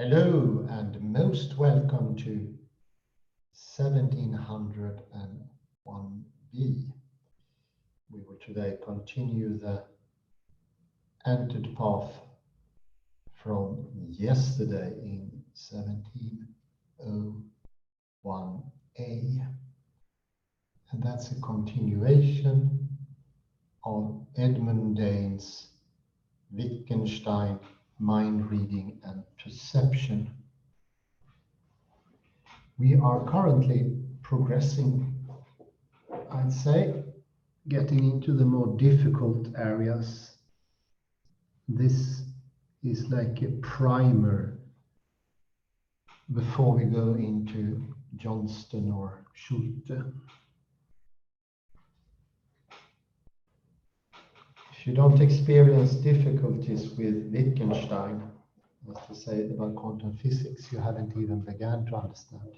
Hello and most welcome to 1701b. We will today continue the entered path from yesterday in 1701a. And that's a continuation of Edmund Dain's Wittgenstein Mind Reading and Perception. We are currently progressing, I'd say, getting into the more difficult areas. This is like a primer before we go into Johnston or Schulte. If you don't experience difficulties with Wittgenstein, as to say about quantum physics, you haven't even begun to understand.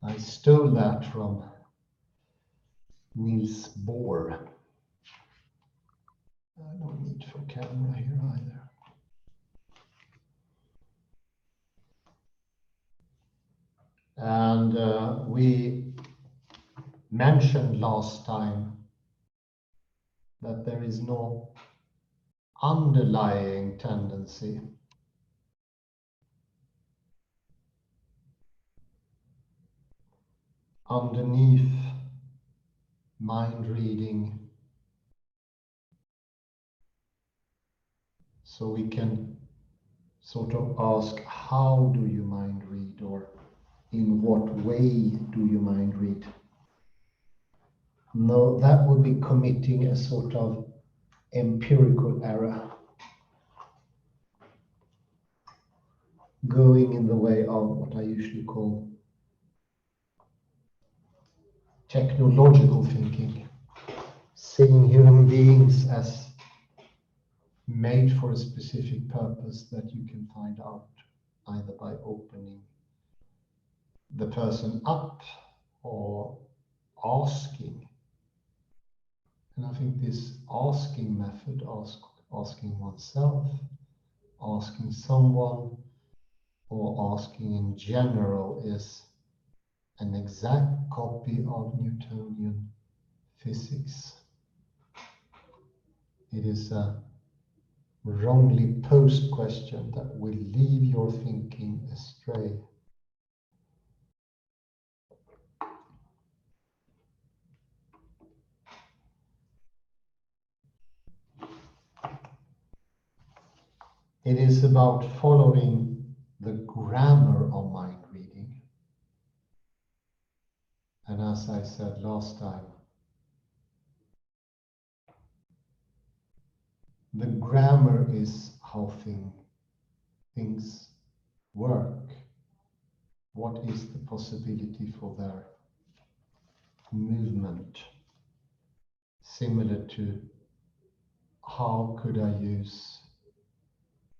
I stole that from Niels Bohr. I don't need for camera here either. And we mentioned last time that there is no underlying tendency underneath mind reading, so we can sort of ask, how do you mind read, or in what way do you mind read? No, that would be committing a sort of empirical error, going in the way of what I usually call technological thinking, seeing human beings as made for a specific purpose that you can find out either by opening the person up or asking. And I think this asking method, asking oneself, asking someone, or asking in general, is an exact copy of Newtonian physics. It is a wrongly posed question that will leave your thinking astray. It is about following the grammar of mind reading. And as I said last time, the grammar is how things work. What is the possibility for their movement? Similar to how could I use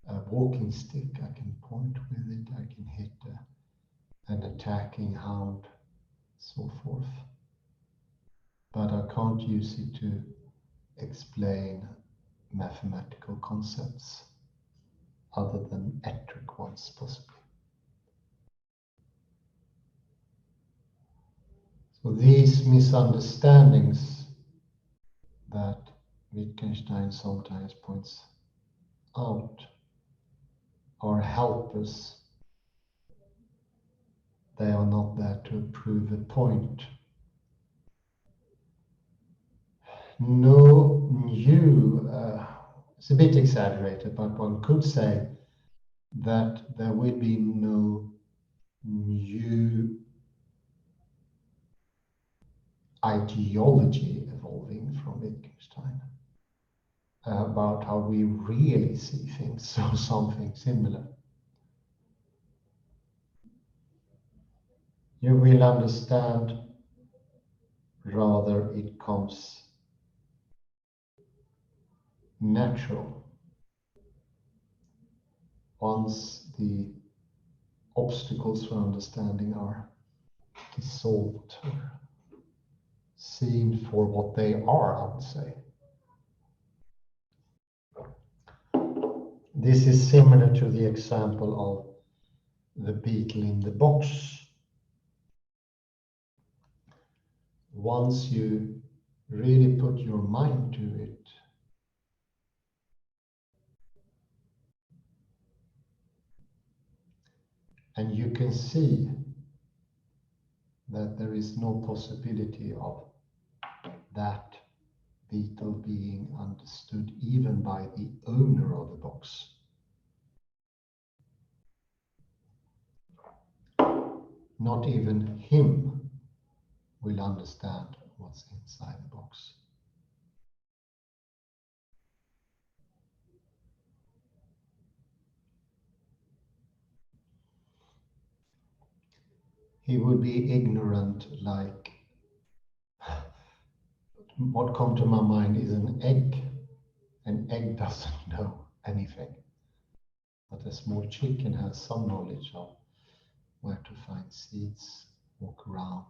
a walking stick? I can point with it, I can hit an attacking hound, so forth. But I can't use it to explain mathematical concepts other than electric ones, possibly. So these misunderstandings that Wittgenstein sometimes points out are helpers. They are not there to prove a point. No new, it's a bit exaggerated, but one could say that there will be no new ideology evolving from Wittgenstein about how we really see things, so something similar. You will understand, rather it comes natural once the obstacles for understanding are dissolved or seen for what they are, I would say. This is similar to the example of the beetle in the box. Once you really put your mind to it, and you can see that there is no possibility of that beetle being understood even by the owner of the box. Not even him will understand what's inside the box. He would be ignorant, like what comes to my mind is an egg. An egg doesn't know anything, but a small chicken has some knowledge of where to find seeds, walk around,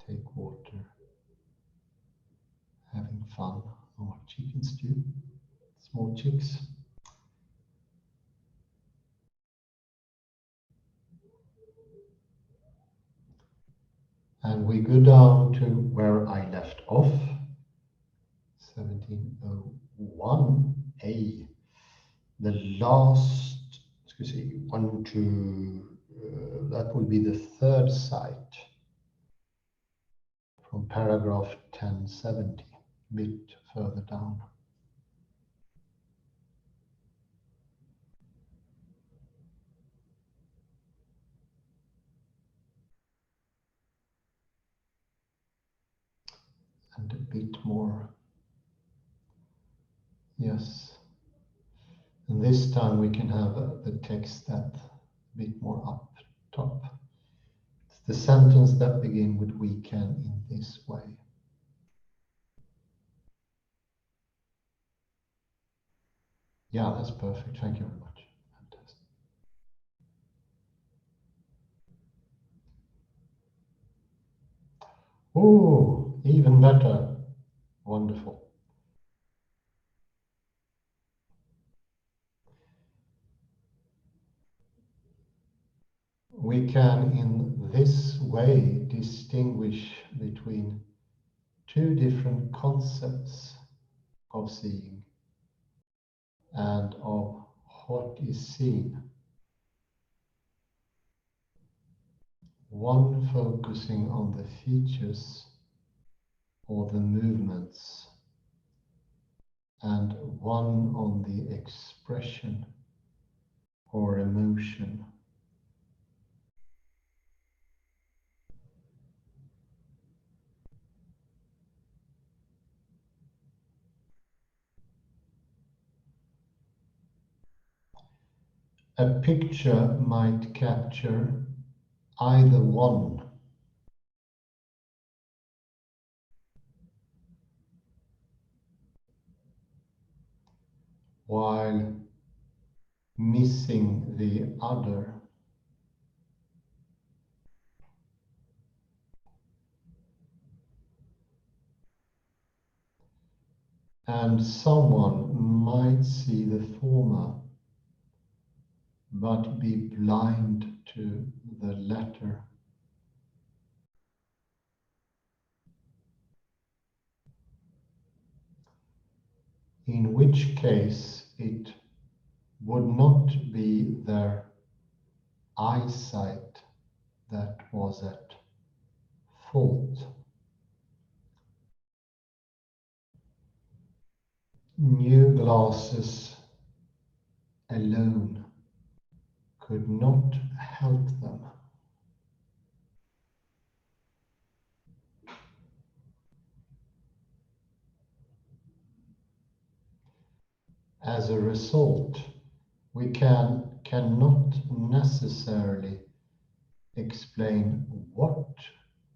take water, having fun, or what chickens do, small chicks. And we go down to where I left off, 1701A. The last, excuse me, one, two, that will be the third site from paragraph 1070, a bit further down. And a bit more. Yes. And this time we can have the text that a bit more up top. It's the sentence that begin with "we can" in this way. Yeah, that's perfect. Thank you very much. Fantastic. Oh, even better. Wonderful. We can in this way distinguish between two different concepts of seeing and of what is seen. One focusing on the features or the movements, and one on the expression or emotion. A picture might capture either one. While missing the other. And someone might see the former, but be blind to the latter. In which case it would not be their eyesight that was at fault. New glasses alone could not help them. As a result, we cannot necessarily explain what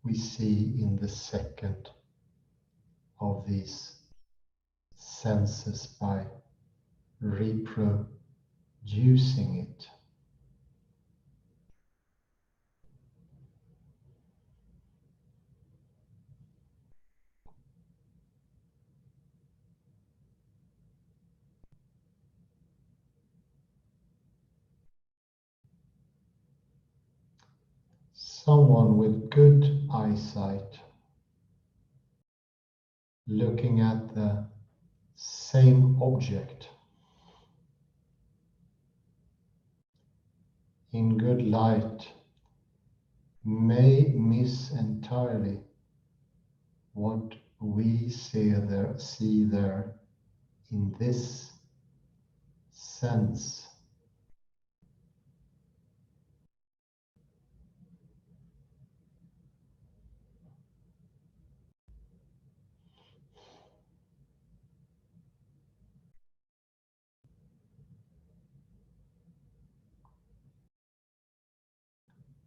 we see in the second of these senses by reproducing it. someone with good eyesight looking at the same object in good light may miss entirely what we see there in this sense.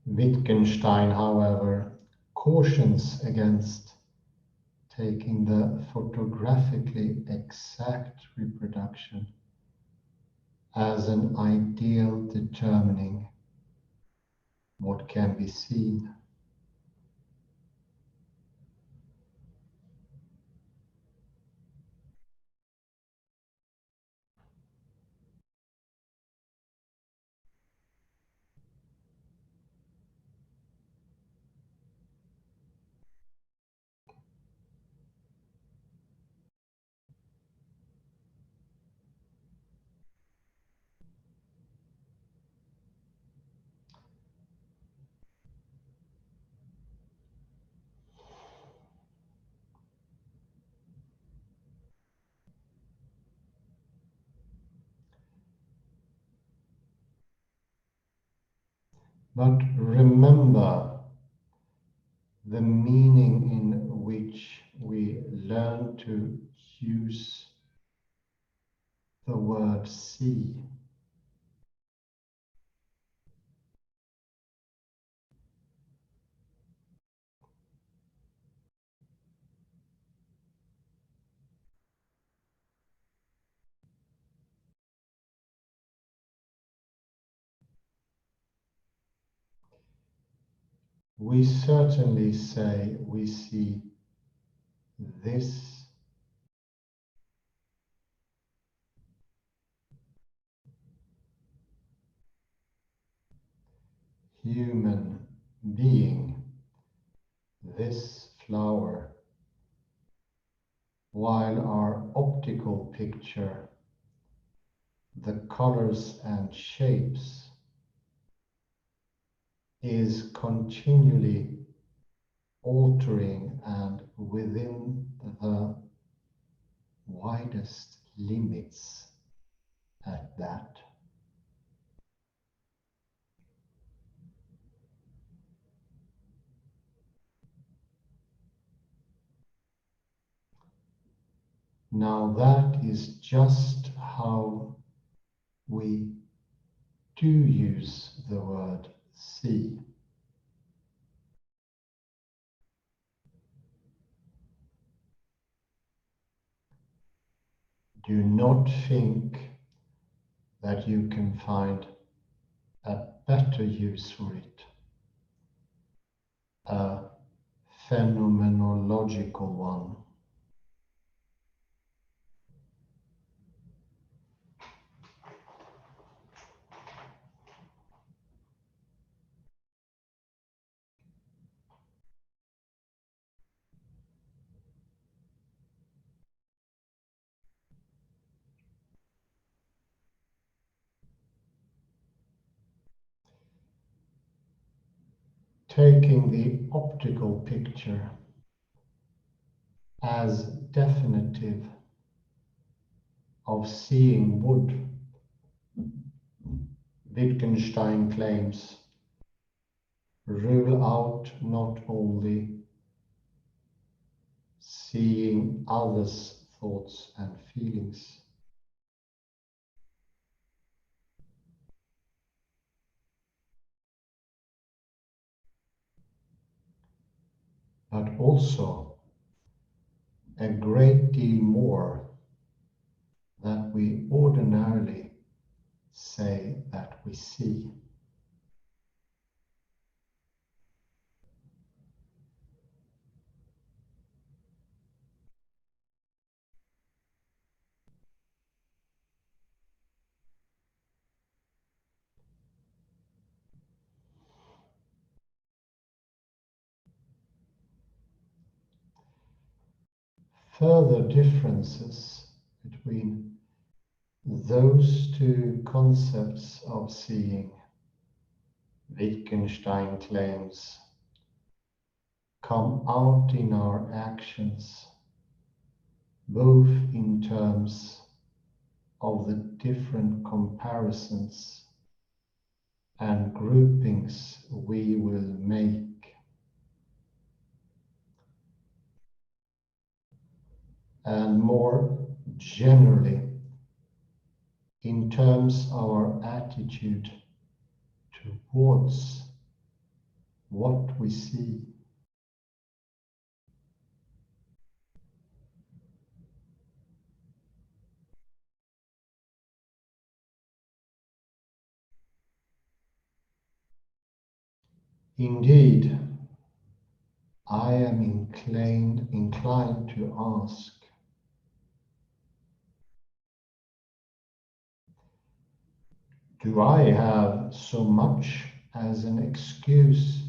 Wittgenstein, however, cautions against taking the photographically exact reproduction as an ideal determining what can be seen. But remember the meaning in which we learn to use the word see. We certainly say we see this human being, this flower, while our optical picture, the colors and shapes, is continually altering and within the widest limits at that. Now that is just how we do use the word see. Do not think that you can find a better use for it, a phenomenological one. Taking the optical picture as definitive of seeing wood, Wittgenstein claims, rule out not only seeing others' thoughts and feelings, but also a great deal more that we ordinarily say that we see. further differences between those two concepts of seeing, Wittgenstein claims, come out in our actions, both in terms of the different comparisons and groupings we will make, and more generally in terms of our attitude towards what we see. Indeed, I am inclined to ask, do I have so much as an excuse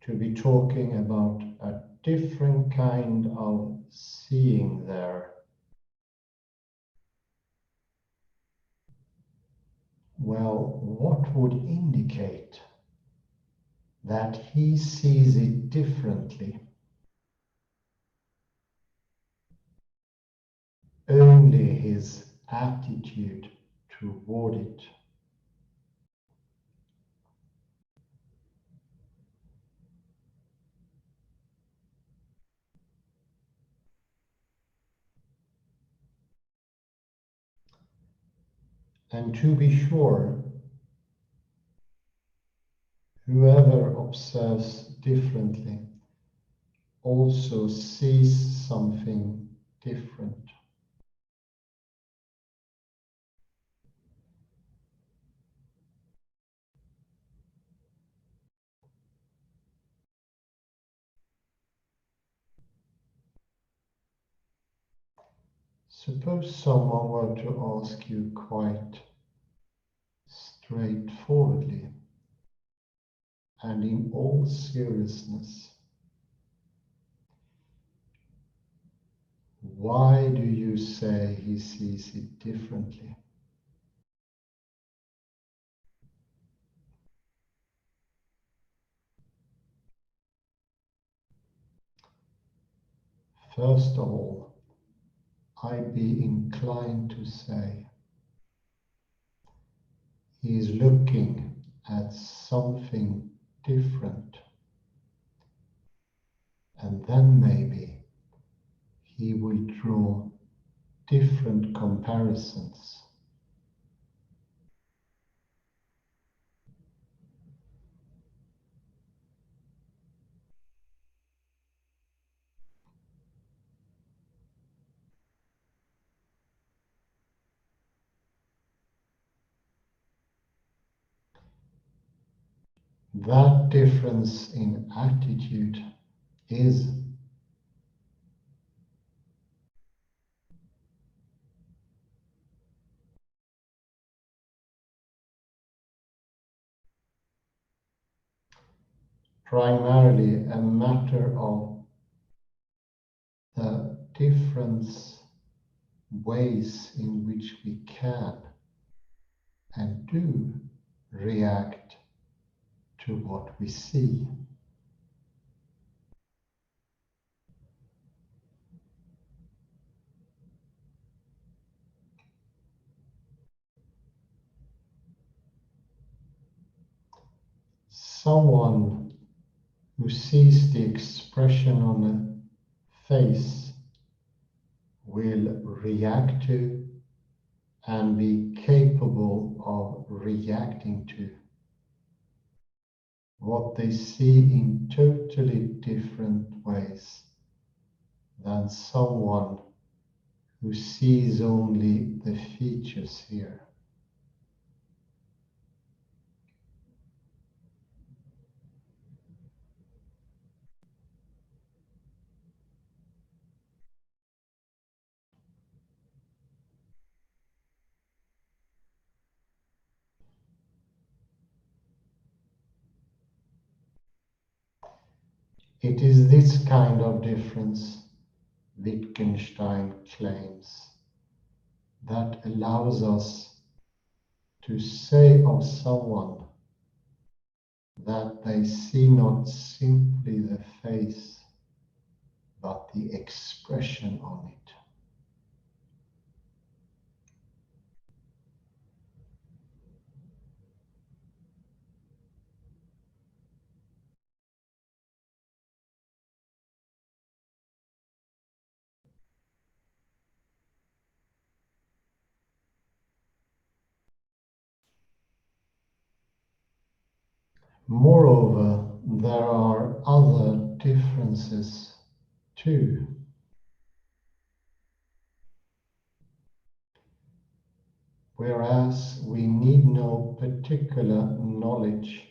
to be talking about a different kind of seeing there? Well, what would indicate that he sees it differently? Only his attitude toward it. And to be sure, whoever observes differently also sees something different. Suppose someone were to ask you quite straightforwardly and in all seriousness, why do you say he sees it differently? First of all, I'd be inclined to say he is looking at something different, and then maybe he will draw different comparisons. That difference in attitude is primarily a matter of the different ways in which we can and do react to what we see. Someone who sees the expression on a face will react to and be capable of reacting to what they see in totally different ways than someone who sees only the features here. It is this kind of difference Wittgenstein claims, that allows us to say of someone that they see not simply the face, but the expression on it. Moreover, there are other differences too. Whereas we need no particular knowledge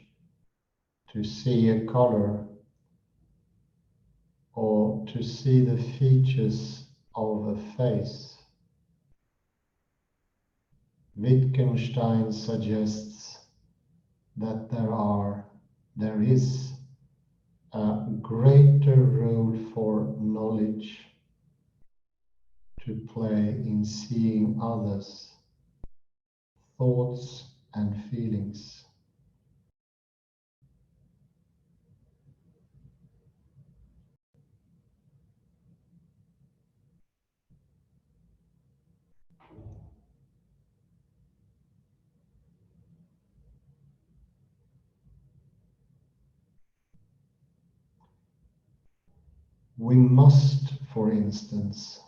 to see a color or to see the features of a face, Wittgenstein suggests that there is a greater role for knowledge to play in seeing others' thoughts and feelings. We must, for instance,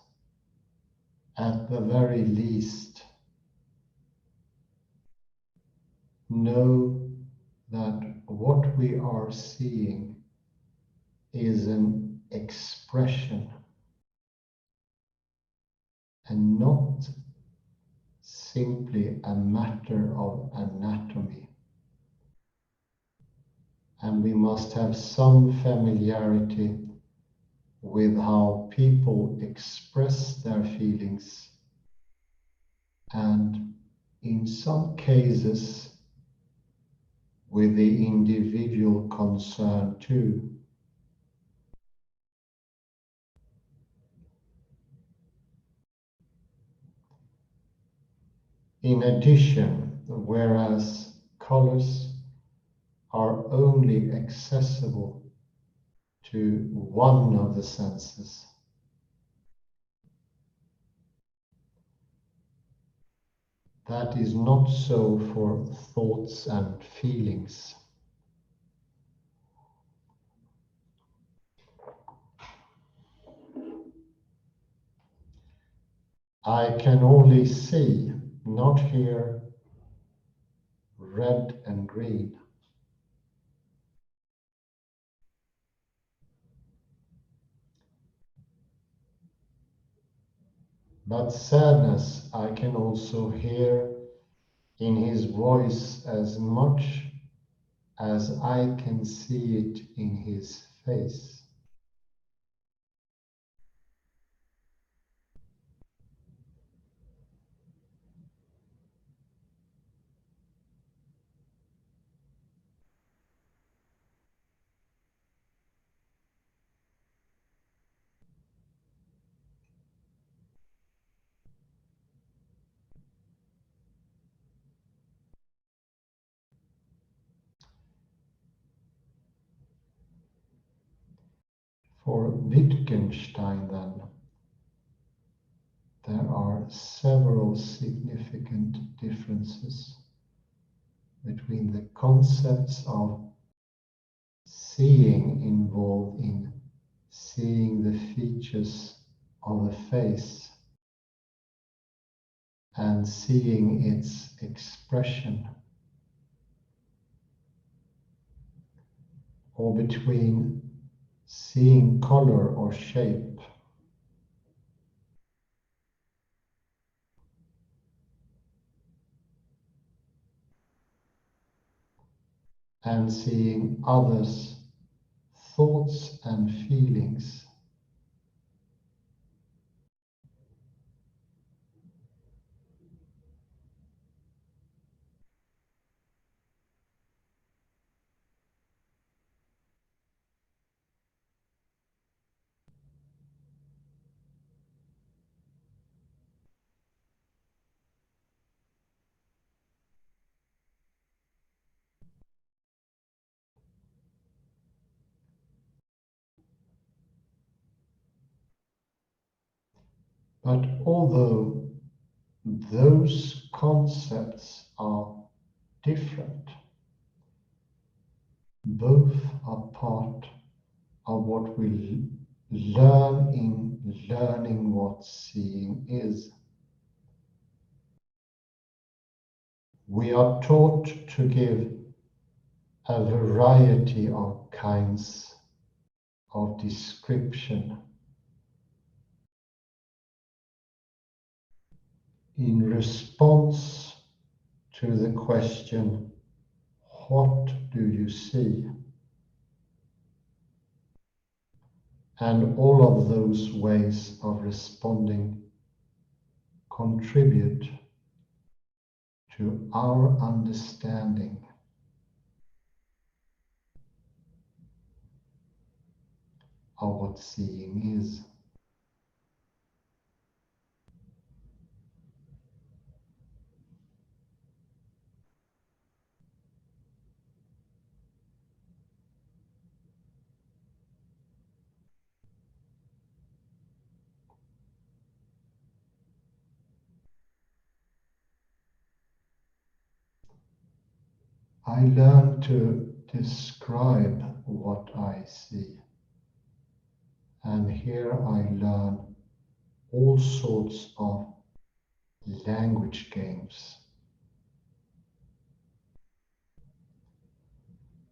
at the very least, know that what we are seeing is an expression and not simply a matter of anatomy. And we must have some familiarity with how people express their feelings, and in some cases with the individual concerned too. In addition, whereas colors are only accessible to one of the senses, that is not so for thoughts and feelings. I can only see, not hear, red and green. But sadness I can also hear in his voice as much as I can see it in his face. For Wittgenstein, then, there are several significant differences between the concepts of seeing involved in seeing the features of a face and seeing its expression, or between seeing color or shape and seeing others' thoughts and feelings. But although those concepts are different, both are part of what we learn in learning what seeing is. We are taught to give a variety of kinds of description in response to the question, what do you see? And all of those ways of responding contribute to our understanding of what seeing is. I learn to describe what I see, and here I learn all sorts of language games.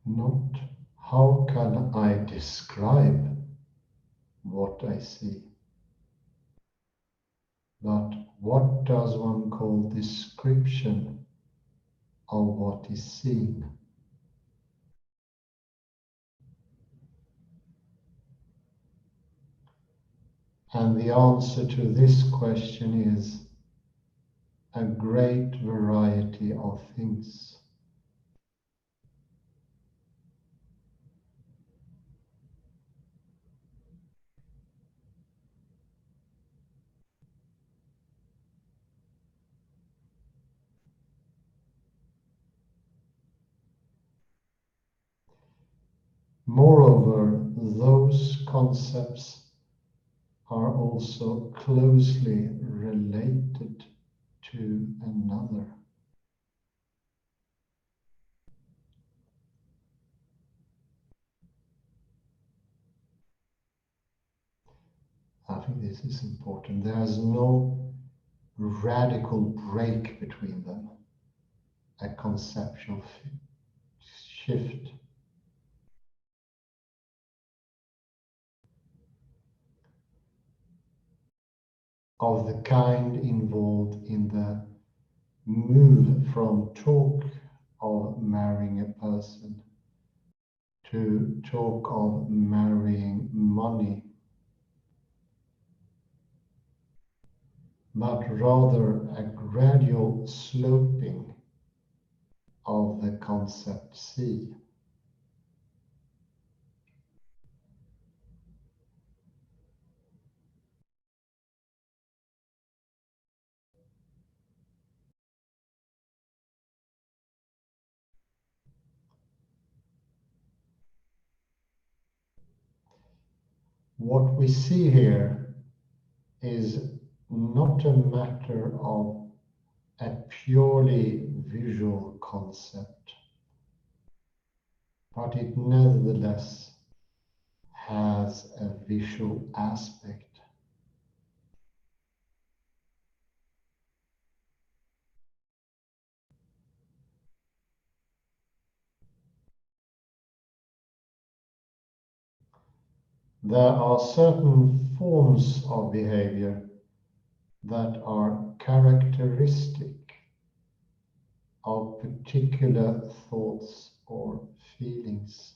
Not how can I describe what I see, but what does one call description of what is seen? And the answer to this question is a great variety of things. Moreover, those concepts are also closely related to another. I think this is important. There is no radical break between them, a conceptual shift. Of the kind involved in the move from talk of marrying a person to talk of marrying money, but rather a gradual sloping of the concept C. What we see here is not a matter of a purely visual concept, but it nevertheless has a visual aspect. There are certain forms of behavior that are characteristic of particular thoughts or feelings.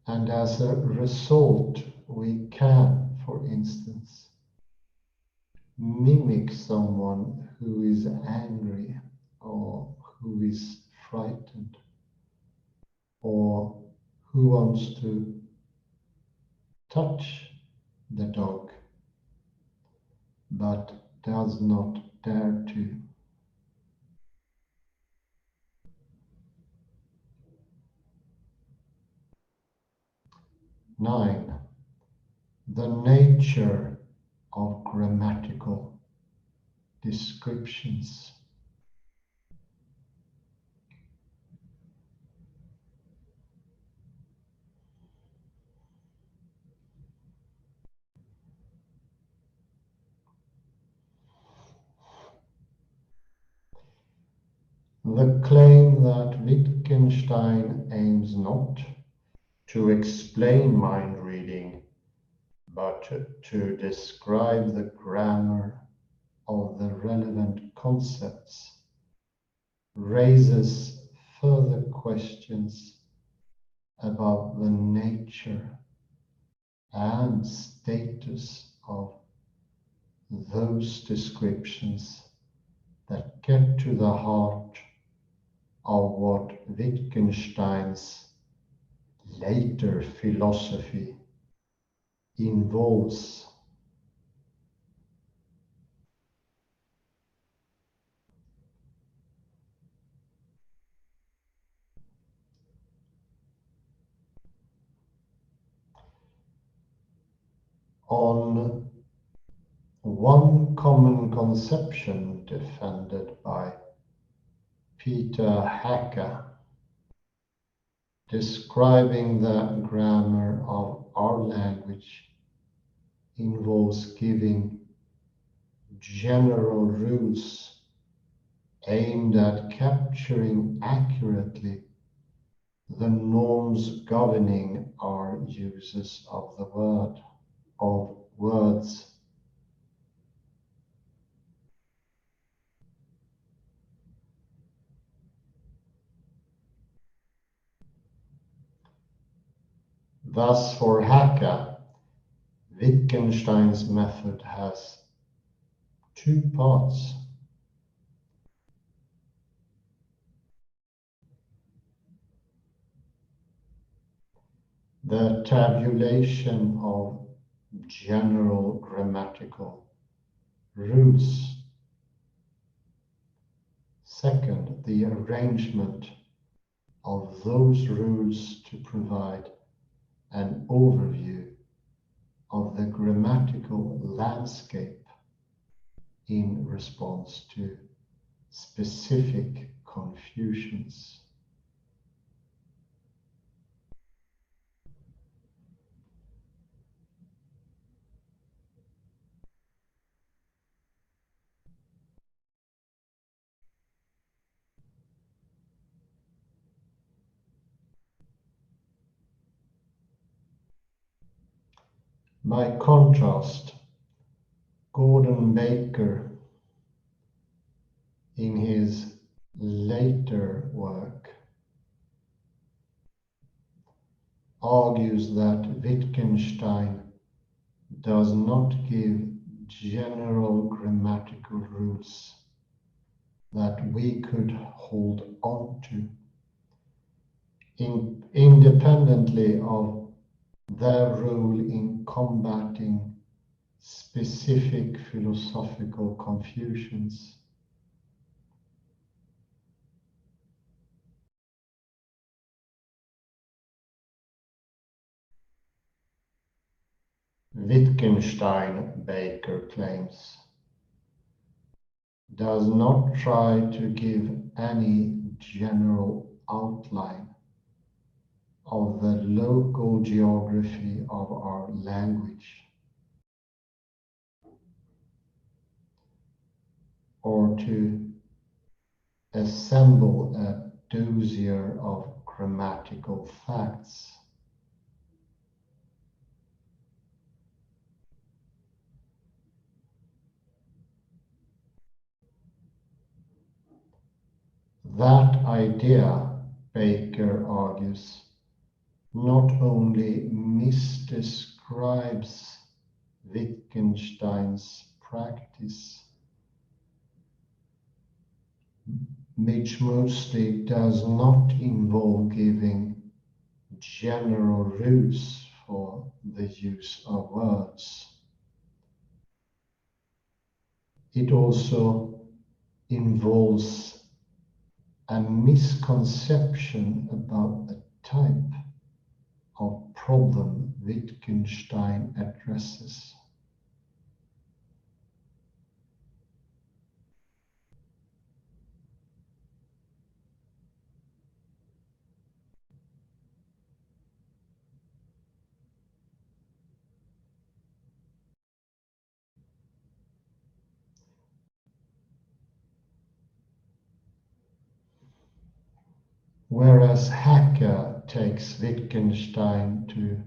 And as a result, we can, for instance, mimic someone who is angry or who is frightened or who wants to touch the dog but does not dare to. 9. The nature of grammatical descriptions. The claim that Wittgenstein aims not to explain mind reading, but to describe the grammar of the relevant concepts, raises further questions about the nature and status of those descriptions that get to the heart of what Wittgenstein's later philosophy involves. On one common conception defended by Peter Hacker, describing the grammar of our language, involves giving general rules aimed at capturing accurately the norms governing our uses of words. Thus, for Hacker, Wittgenstein's method has two parts. The tabulation of general grammatical rules. Second, the arrangement of those rules to provide an overview of the grammatical landscape in response to specific confusions. By contrast, Gordon Baker, in his later work, argues that Wittgenstein does not give general grammatical rules that we could hold on to, independently of their role in combating specific philosophical confusions. Wittgenstein, Baker claims, does not try to give any general outline of the local geography of our language, or to assemble a dossier of grammatical facts. That idea, Baker argues, not only misdescribes Wittgenstein's practice, which mostly does not involve giving general rules for the use of words. It also involves a misconception about the type of problem Wittgenstein addresses. Whereas Hacker takes Wittgenstein to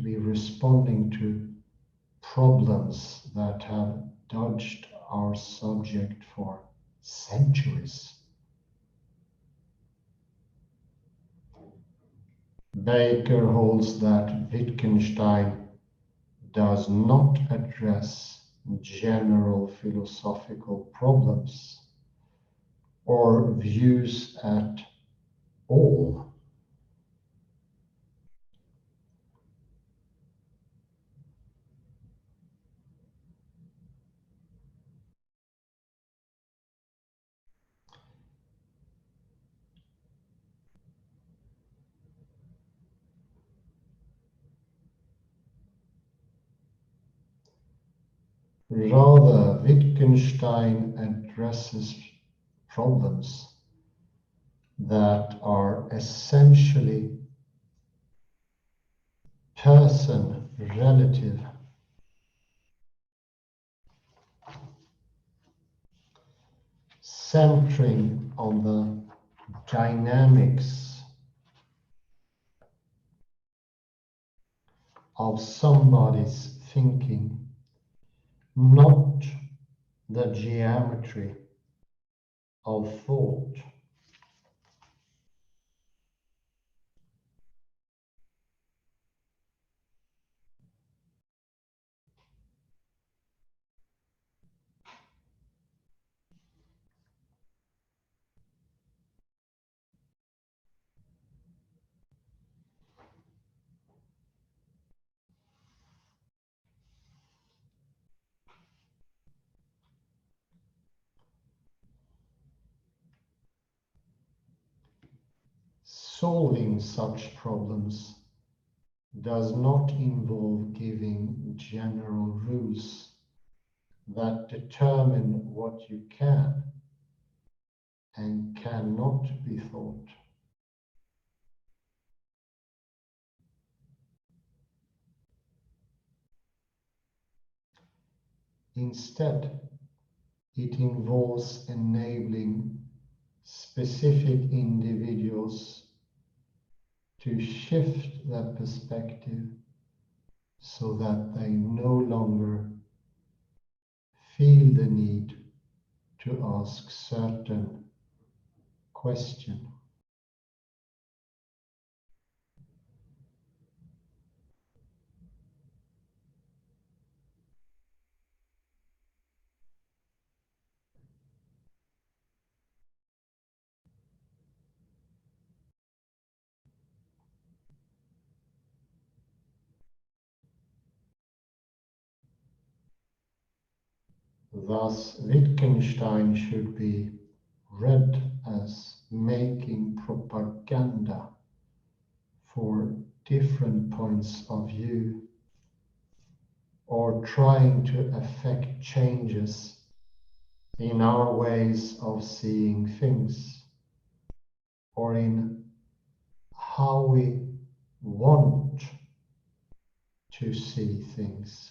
be responding to problems that have dogged our subject for centuries. Baker holds that Wittgenstein does not address general philosophical problems or views at all. Rather, Wittgenstein addresses problems that are essentially person-relative, centering on the dynamics of somebody's thinking, not the geometry of thought. Solving such problems does not involve giving general rules that determine what you can and cannot be thought. Instead, it involves enabling specific individuals to shift their perspective so that they no longer feel the need to ask certain questions. Thus, Wittgenstein should be read as making propaganda for different points of view or trying to affect changes in our ways of seeing things or in how we want to see things,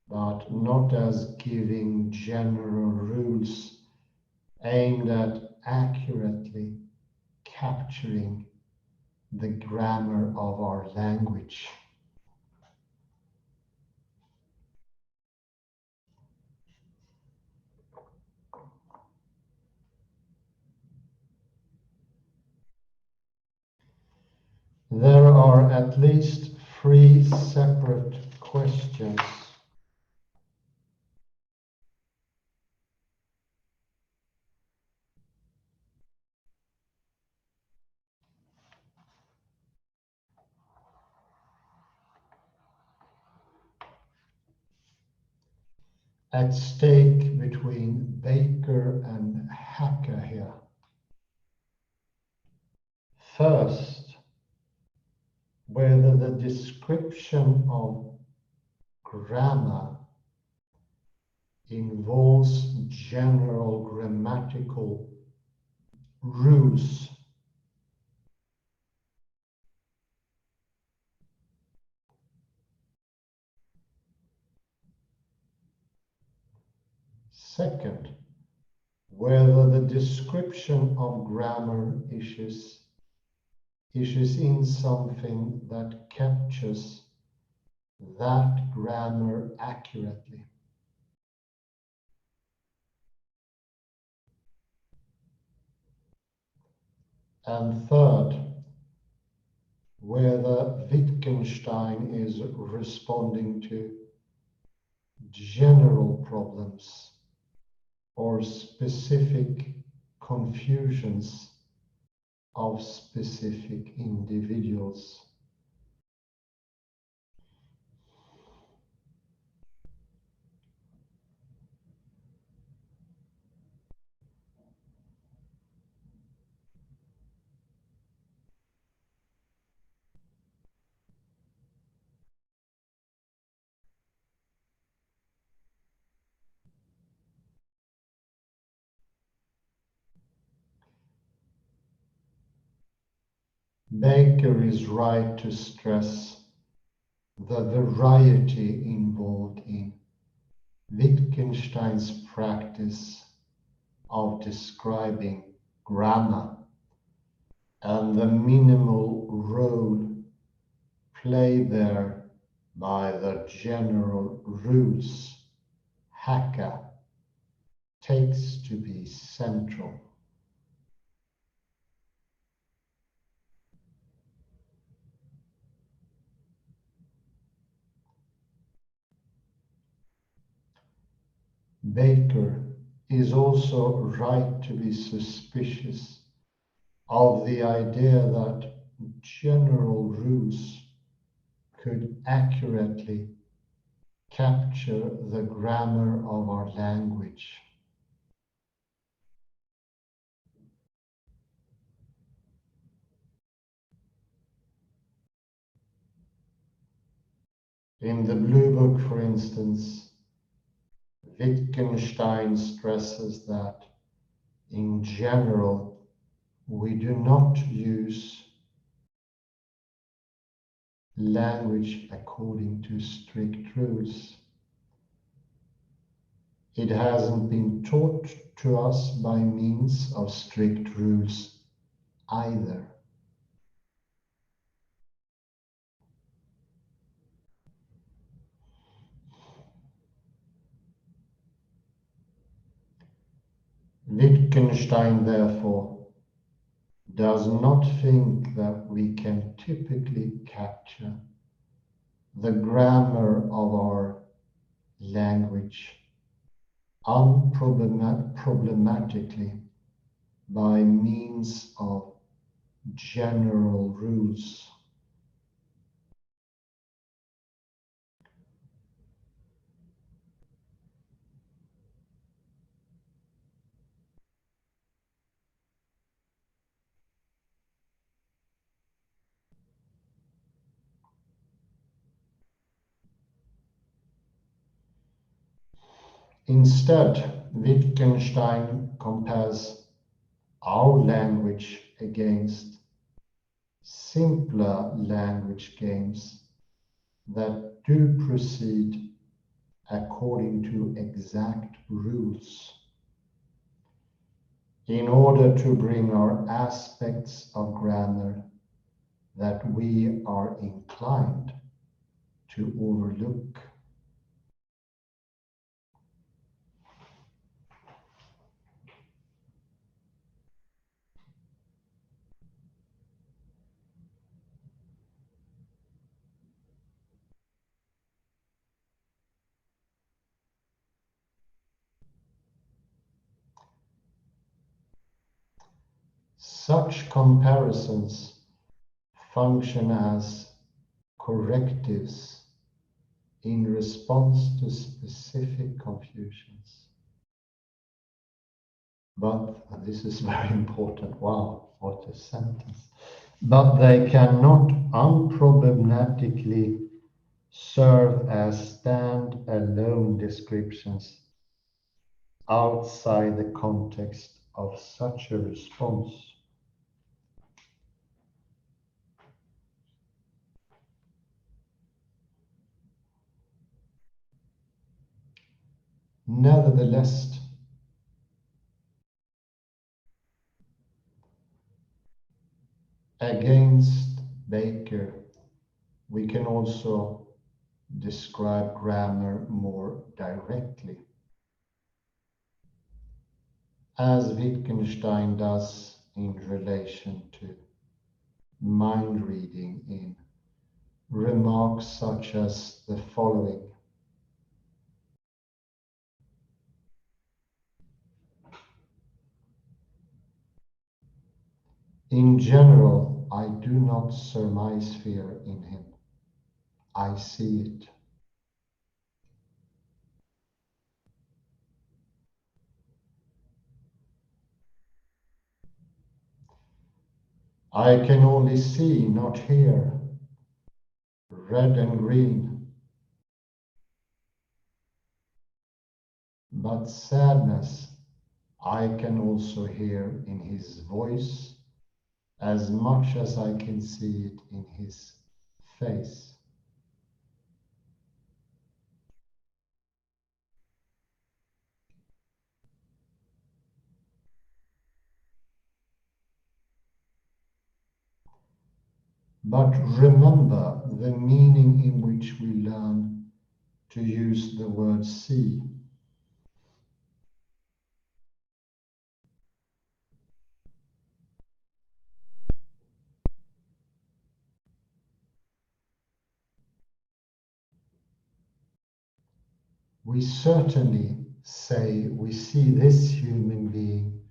but not as giving general rules aimed at accurately capturing the grammar of our language. There are at least 3 separate questions at stake between Baker and Hacker here. First, whether the description of grammar involves general grammatical rules. Second, whether the description of grammar issues in something that captures that grammar accurately. And third, whether Wittgenstein is responding to general problems or specific confusions of specific individuals. Baker is right to stress the variety involved in Wittgenstein's practice of describing grammar and the minimal role played there by the general rules Hacker takes to be central. Baker is also right to be suspicious of the idea that general rules could accurately capture the grammar of our language. In the Blue Book, for instance, Wittgenstein stresses that, in general, we do not use language according to strict rules. It hasn't been taught to us by means of strict rules either. Wittgenstein, therefore, does not think that we can typically capture the grammar of our language unproblematically by means of general rules. Instead, Wittgenstein compares our language against simpler language games that do proceed according to exact rules. In order to bring our aspects of grammar that we are inclined to overlook. Such comparisons function as correctives in response to specific confusions. But, and this is very important, wow, what a sentence. But they cannot unproblematically serve as stand-alone descriptions outside the context of such a response. Nevertheless, against Baker, we can also describe grammar more directly, as Wittgenstein does in relation to mind reading in remarks such as the following. In general, I do not surmise fear in him. I see it. I can only see, not hear, red and green. But sadness I can also hear in his voice as much as I can see it in his face. But remember the meaning in which we learn to use the word see. We certainly say we see this human being,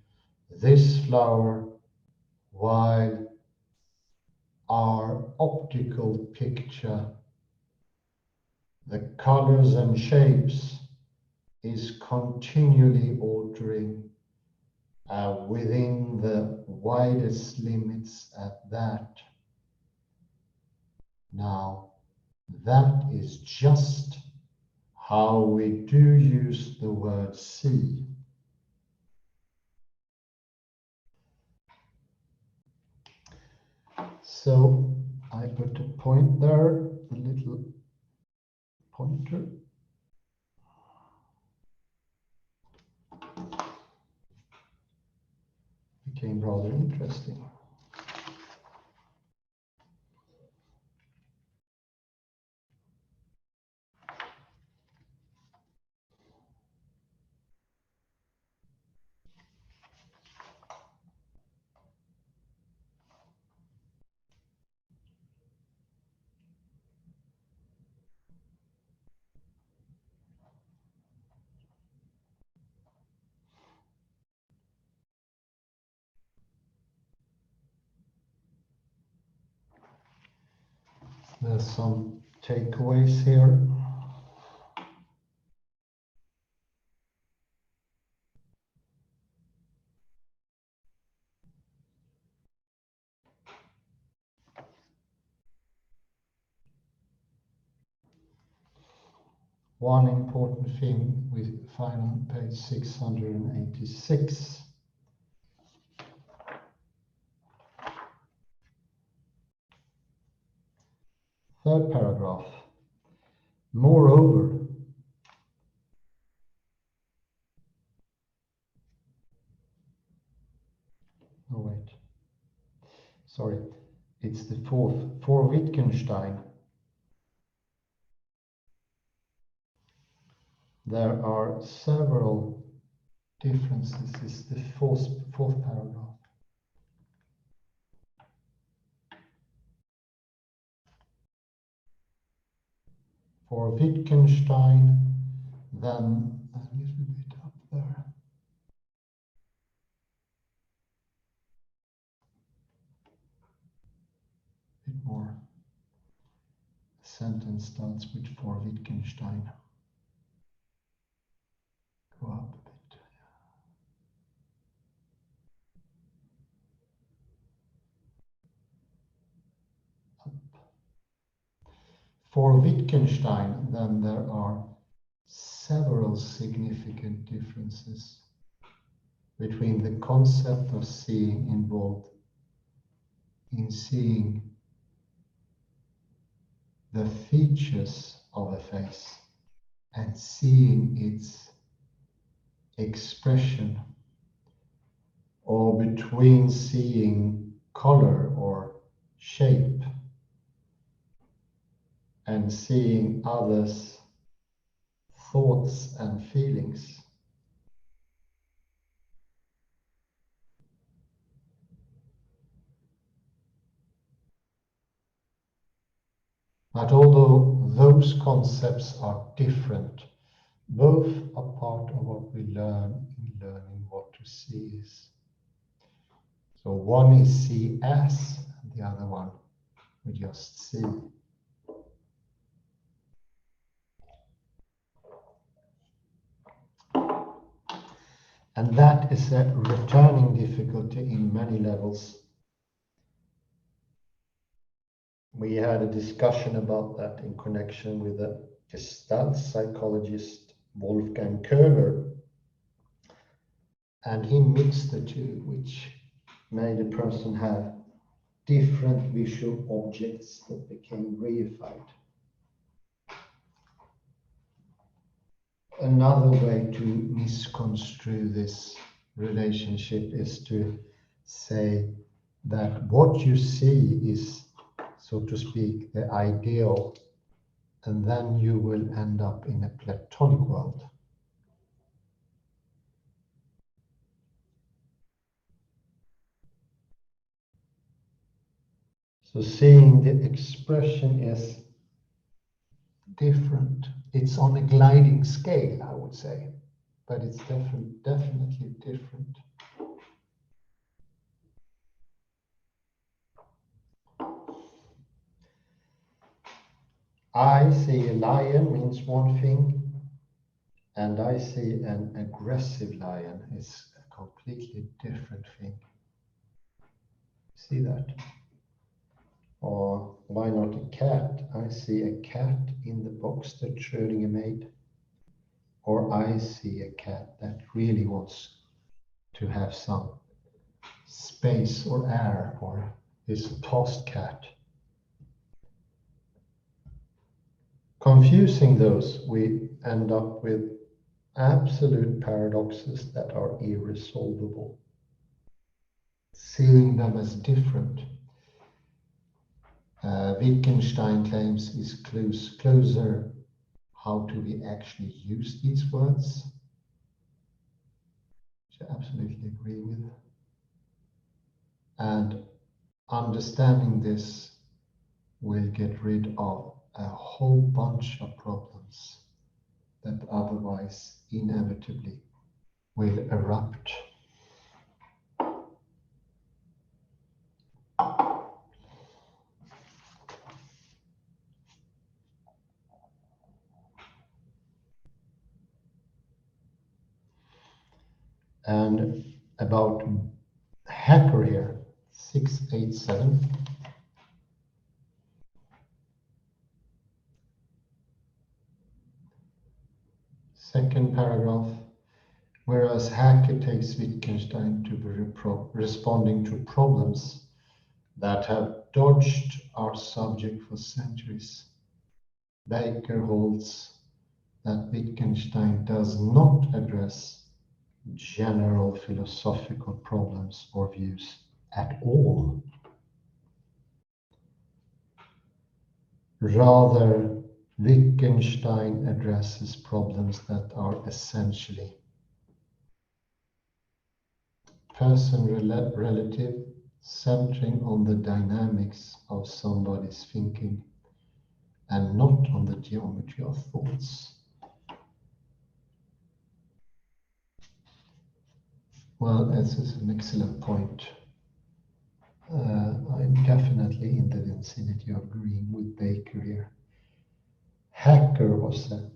this flower, while our optical picture, the colors and shapes, is continually altering within the widest limits at that. Now, that is just how we do use the word see. So I put a point there, a little pointer. Became rather interesting. There's some takeaways here. One important thing we find on page 686. Third paragraph. Moreover, oh wait, sorry, it's the fourth. For Wittgenstein, there are several differences. This is the fourth paragraph. For Wittgenstein, then a little bit up there. A bit more. The sentence starts with for Wittgenstein. Go up a bit. Up. For Wittgenstein, then there are several significant differences between the concept of seeing involved in seeing the features of a face and seeing its expression, or between seeing color or shape and seeing others' thoughts and feelings. But although those concepts are different, both are part of what we learn in learning what to see is. So one is see as, and the other one we just see. And that is a returning difficulty in many levels. We had a discussion about that in connection with the Gestalt psychologist Wolfgang Köhler. And he mixed the two, which made a person have different visual objects that became reified. Another way to misconstrue this relationship is to say that what you see is, so to speak, the ideal, and then you will end up in a Platonic world. So seeing the expression is different. It's on a gliding scale, I would say, but it's definitely different. I see a lion means one thing, and I see an aggressive lion is a completely different thing. See that? Or why not a cat? I see a cat in the box that Schrödinger made. Or I see a cat that really wants to have some space or air, or is a tossed cat. Confusing those, we end up with absolute paradoxes that are irresolvable. Seeing them as different, Wittgenstein claims, is closer. How do we actually use these words? Which I absolutely agree with. And understanding this will get rid of a whole bunch of problems that otherwise inevitably will erupt. And about hacker here, 687. Second paragraph. Whereas Hacker takes Wittgenstein to be responding to problems that have dodged our subject for centuries, Baker holds that Wittgenstein does not address general philosophical problems or views at all. Rather, Wittgenstein addresses problems that are essentially person-relative, centering on the dynamics of somebody's thinking and not on the geometry of thoughts. Well, this is an excellent point. I'm definitely in the vicinity of agreeing with Baker here. Hacker was a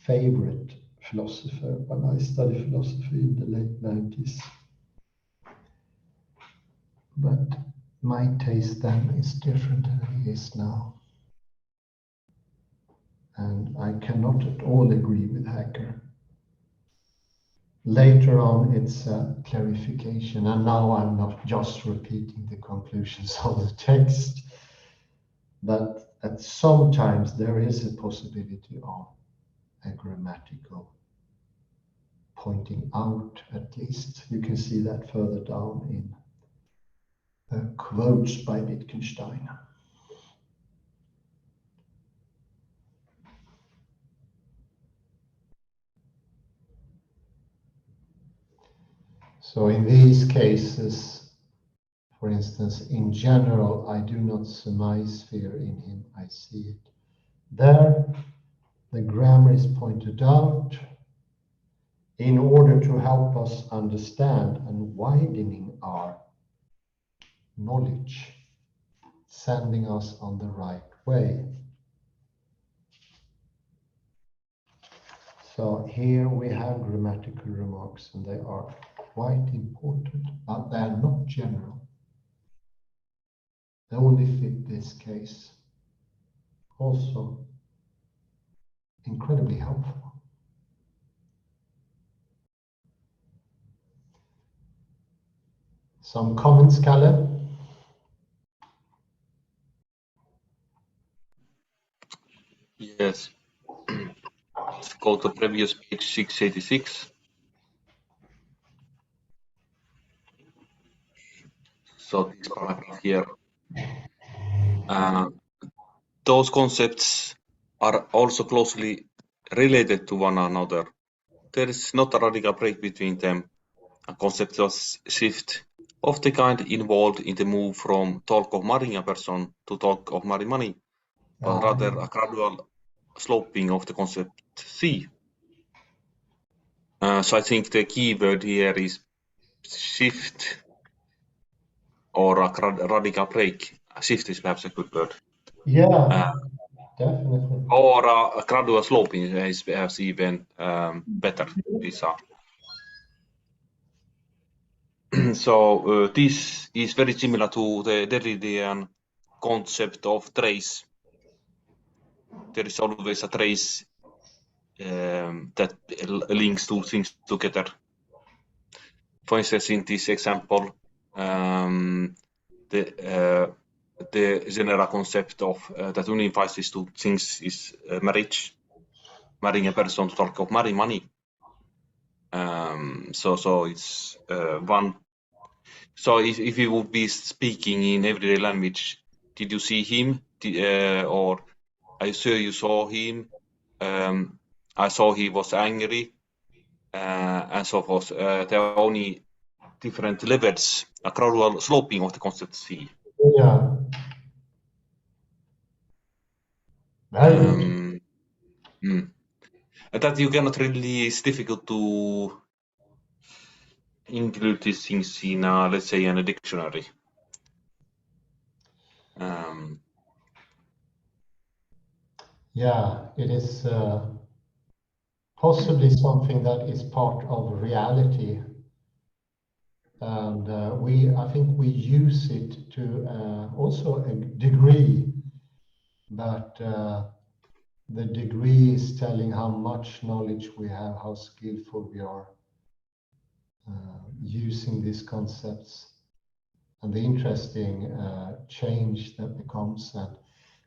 favorite philosopher when I studied philosophy in the late 90s. But my taste then is different than it is now. And I cannot at all agree with Heidegger. Later on, it's a clarification, and now I'm not just repeating the conclusions of the text, but at sometimes there is a possibility of a grammatical pointing out, at least. You can see that further down in quotes by Wittgenstein. So in these cases, for instance, in general, I do not surmise fear in him, I see it. There, the grammar is pointed out in order to help us understand and widening our knowledge, sending us on the right way. So here we have grammatical remarks, and they are quite important, but they are not general. They only fit this case. Also, incredibly helpful. Some comments, Kalle? Yes. Let's go to previous page 686. So this paragraph here. Those concepts are also closely related to one another. There is not a radical break between them, a conceptual shift of the kind involved in the move from talk of marrying a person to talk of marrying money, but rather a gradual sloping of the concept C. So I think the key word here is shift or a radical break. Shift is perhaps a good word. Yeah, definitely. Or a gradual sloping is perhaps even better. So this is very similar to the Derridean concept of trace. There is always a trace that links two things together. For instance, in this example, the general concept of that unifies these two things is marriage, marrying a person to talk of marrying money. So it's one. So if you would be speaking in everyday language, did you see him? Or are you sure you saw him? I saw he was angry, and so forth. There are only different levels, a gradual sloping of the concept C. Yeah. Very good. And that you cannot really, it's difficult to include these things in, let's say, in a dictionary. Yeah, it is possibly something that is part of reality. And I think we use it to also a degree, but the degree is telling how much knowledge we have, how skillful we are using these concepts, and the interesting change that becomes, and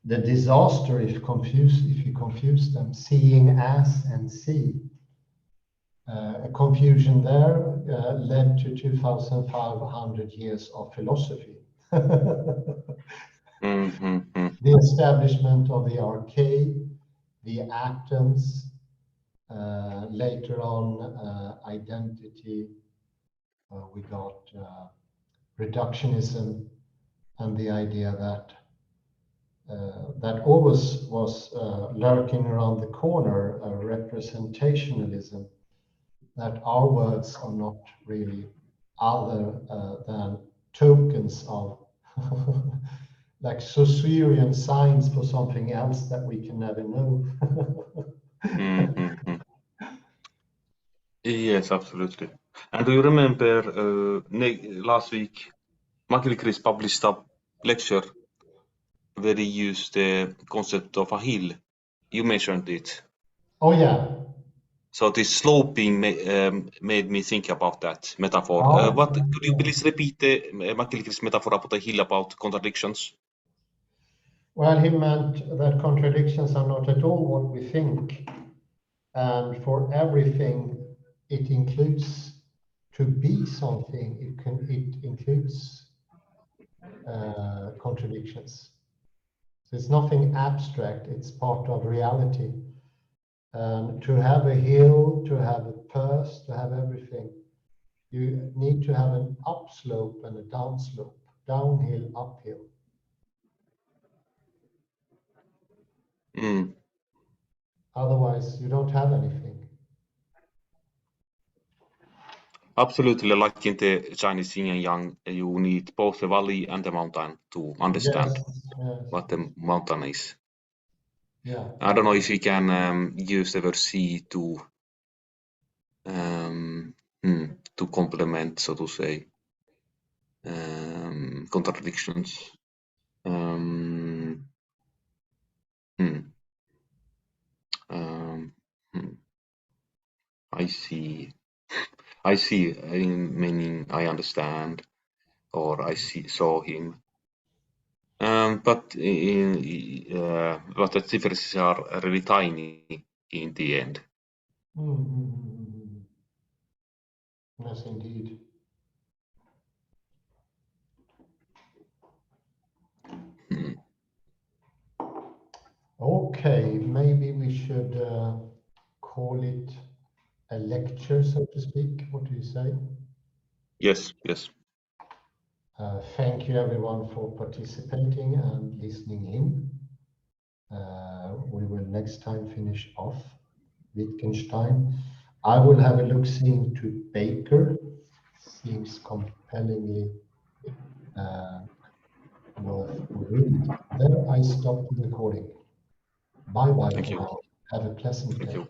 the disaster if you confuse them, seeing as and see. A confusion there led to 2,500 years of philosophy. The establishment of the arcade, the atoms, later on identity, we got reductionism, and the idea that that always was lurking around the corner, representationalism, that our words are not really other than tokens of like Saussurian signs for something else that we can never know. Yes, absolutely. And do you remember last week, Michael Chris published a lecture where he used the concept of a hill you mentioned it. Oh yeah. So this sloping made me think about that metaphor. Oh, Could you please repeat the McGillicuddy's metaphor about the hill about contradictions? well, he meant that contradictions are not at all what we think. And for everything, it includes to be something. It includes contradictions. So it's nothing abstract. It's part of reality. And to have a hill, to have a purse, to have everything, you need to have an upslope and a downslope, downhill, uphill. Mm. Otherwise, you don't have anything. Absolutely, like in the Chinese yin and yang, you need both the valley and the mountain to understand Yes. what the mountain is. Yeah. I don't know if we can use the word see to complement, so to say, contradictions. Um, hmm, um, hmm. I see, meaning I understand, or I saw him. But the differences are really tiny in the end. Yes, indeed. Hmm. Okay, maybe we should call it a lecture, so to speak. What do you say? Yes. Thank you everyone for participating and listening in. We will next time finish off Wittgenstein. I will have a look-see into Baker. Seems compellingly worth a read. There I stop the recording. Bye bye Thank for you. now. Have a pleasant Thank day. you.